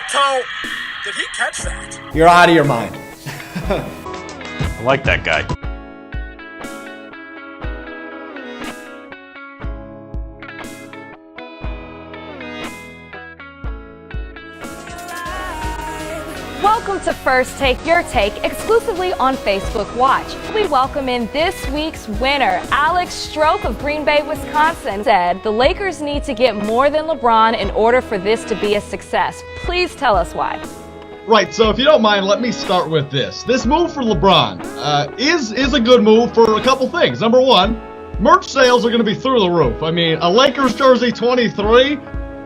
So, did he catch that? You're out of your mind. I like that guy. Welcome to First Take, Your Take, exclusively on Facebook Watch. We welcome in this week's winner. Alex Strouf of Green Bay, Wisconsin said the Lakers need to get more than LeBron in order for this to be a success. Please tell us why. Right, so if you don't mind, let me start with this. This move for LeBron is a good move for a couple things. Number one, merch sales are going to be through the roof. I mean, a Lakers jersey 23,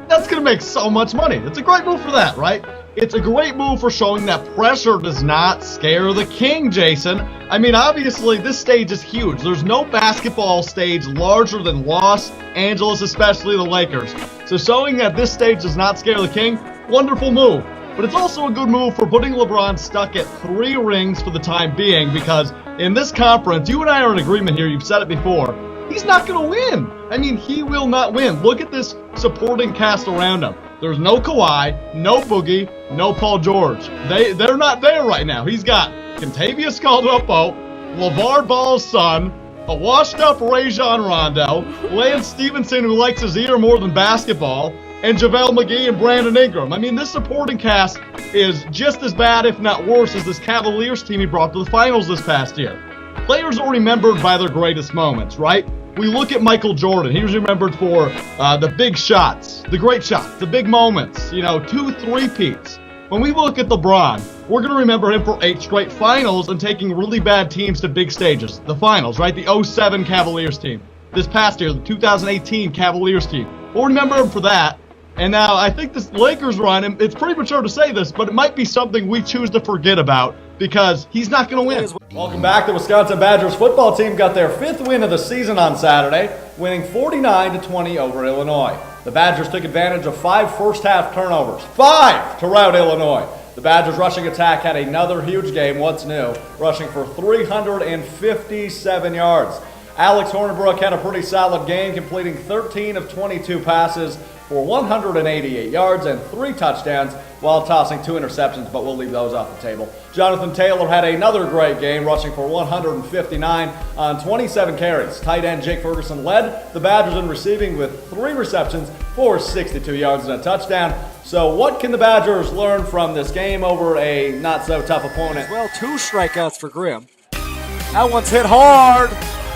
that's going to make so much money. It's a great move for that, right? It's a great move for showing that pressure does not scare the king, Jason. I mean, obviously, this stage is huge. There's no basketball stage larger than Los Angeles, especially the Lakers. So showing that this stage does not scare the king, wonderful move. But it's also a good move for putting LeBron stuck at 3 rings for the time being, because in this conference, you and I are in agreement here, you've said it before, he's not going to win. I mean, he will not win. Look at this supporting cast around him. There's no Kawhi, no Boogie, no Paul George. They're not there right now. He's got Kentavious Caldwell-Pope, LeVar Ball's son, a washed-up Rajon Rondo, Lance Stevenson, who likes his ear more than basketball, and JaVale McGee and Brandon Ingram. I mean, this supporting cast is just as bad, if not worse, as this Cavaliers team he brought to the finals this past year. Players are remembered by their greatest moments, right? We look at Michael Jordan. He was remembered for the big shots, the great shots, the big moments, 2 3-peats. When we look at LeBron, we're going to remember him for 8 straight finals and taking really bad teams to big stages. The finals, right? The 07 Cavaliers team. This past year, the 2018 Cavaliers team. We'll remember him for that. And now I think this Lakers run, and it's premature to say this, but it might be something we choose to forget about because he's not going to win. Welcome back. The Wisconsin Badgers football team got their 5th win of the season on Saturday, winning 49-20 over Illinois. The Badgers took advantage of 5 first-half turnovers, 5 to rout Illinois. The Badgers rushing attack had another huge game, what's new, rushing for 357 yards. Alex Hornibrook had a pretty solid game, completing 13 of 22 passes for 188 yards and 3 touchdowns while tossing 2 interceptions, but we'll leave those off the table. Jonathan Taylor had another great game, rushing for 159 on 27 carries. Tight end Jake Ferguson led the Badgers in receiving with 3 receptions for 62 yards and a touchdown. So what can the Badgers learn from this game over a not-so-tough opponent? Well, 2 strikeouts for Grimm. That one's hit hard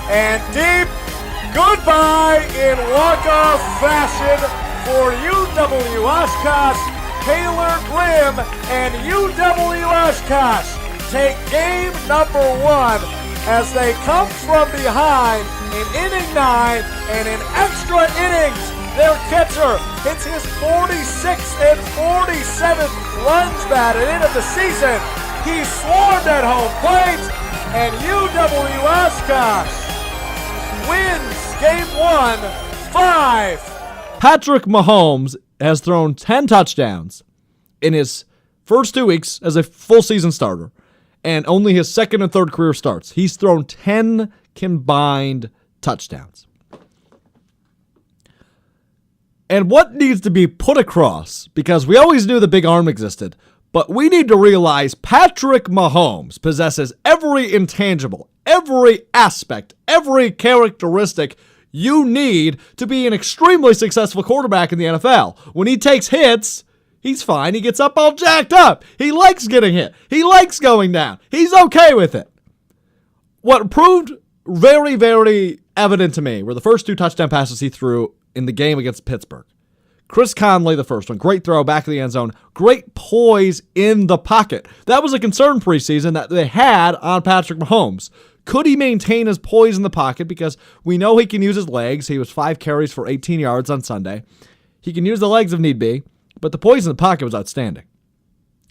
and deep. Goodbye in walk-off fashion for UW Oshkosh. Taylor Grimm and UW Oshkosh take game number 1 as they come from behind in inning 9, and in extra innings, their catcher hits his 46th and 47th runs batted in of the season. He swarmed at home plate, and UW Oshkosh wins game 1, 5. Patrick Mahomes has thrown 10 touchdowns in his first 2 weeks as a full season starter, and only his second and third career starts. He's thrown 10 combined touchdowns. And what needs to be put across, because we always knew the big arm existed, but we need to realize Patrick Mahomes possesses every intangible, every aspect, every characteristic you need to be an extremely successful quarterback in the NFL. When he takes hits, he's fine. He gets up all jacked up. He likes getting hit. He likes going down. He's okay with it. What proved very, very evident to me were the first 2 touchdown passes he threw in the game against Pittsburgh. Chris Conley, the first one, great throw back of the end zone, great poise in the pocket. That was a concern preseason that they had on Patrick Mahomes. Could he maintain his poise in the pocket? Because we know he can use his legs. He was 5 carries for 18 yards on Sunday. He can use the legs if need be, but the poise in the pocket was outstanding.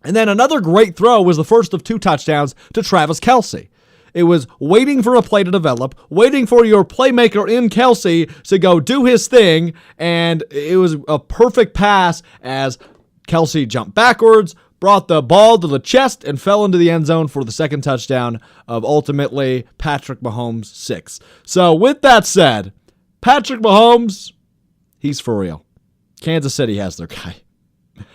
And then another great throw was the first of 2 touchdowns to Travis Kelce. It was waiting for a play to develop, waiting for your playmaker in Kelce to go do his thing, and it was a perfect pass as Kelce jumped backwards, brought the ball to the chest, and fell into the end zone for the second touchdown of ultimately Patrick Mahomes' 6. So with that said, Patrick Mahomes, he's for real. Kansas City has their guy.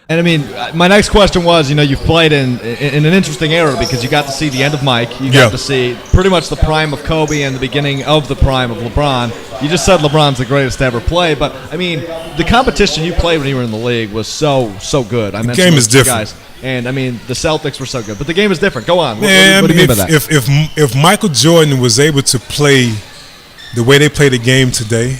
And I mean, my next question was, you've played in an interesting era because you got to see the end of Mike, you got to see pretty much the prime of Kobe and the beginning of the prime of LeBron. You just said LeBron's the greatest to ever play, but I mean, the competition you played when you were in the league was so good. I the game is different, guys, and I mean, the Celtics were so good, but the game is different. Go on. Man, what do you mean by that? If Michael Jordan was able to play the way they play the game today,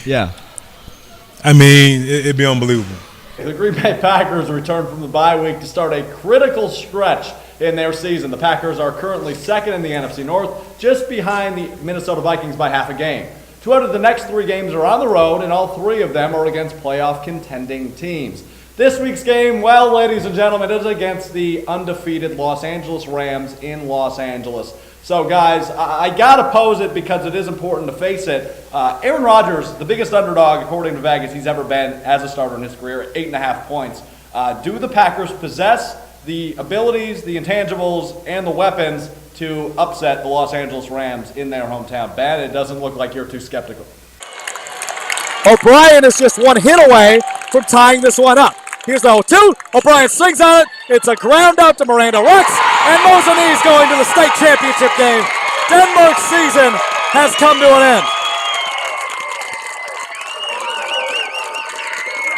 I mean, it'd be unbelievable. The Green Bay Packers return from the bye week to start a critical stretch in their season. The Packers are currently second in the NFC North, just behind the Minnesota Vikings by half a game. 2 out of the next 3 games are on the road, and all 3 of them are against playoff contending teams. This week's game, well, ladies and gentlemen, is against the undefeated Los Angeles Rams in Los Angeles. So, guys, I got to pose it because it is important to face it. Aaron Rodgers, the biggest underdog, according to Vegas, he's ever been as a starter in his career, at 8.5 points. Do the Packers possess the abilities, the intangibles, and the weapons to upset the Los Angeles Rams in their hometown? Ben, it doesn't look like you're too skeptical. O'Brien is just one hit away from tying this one up. Here's the 0-2. O'Brien swings on it. It's a ground out to Miranda Rex. And Mosini's going to the state championship game. Denmark's season has come to an end.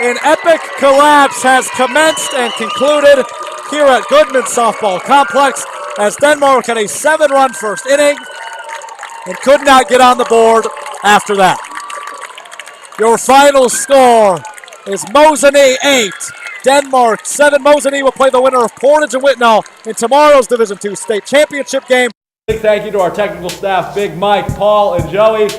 An epic collapse has commenced and concluded here at Goodman Softball Complex as Denmark had a 7-run first inning and could not get on the board after that. Your final score is Mosini 8, Denmark 7. Mosini will play the winner of Portage and Whitnall in tomorrow's Division II state championship game. Big thank you to our technical staff, Big Mike, Paul, and Joey,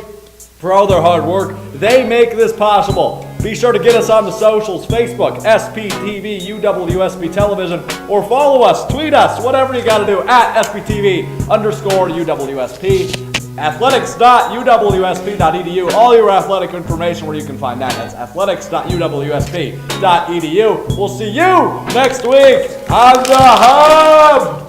for all their hard work. They make this possible. Be sure to get us on the socials, Facebook, SPTV, UWSP Television, or follow us, tweet us, whatever you got to do, at SPTV_UWSP. Athletics.uwsp.edu, all your athletic information where you can find that. That's athletics.uwsp.edu. We'll see you next week on the Hub.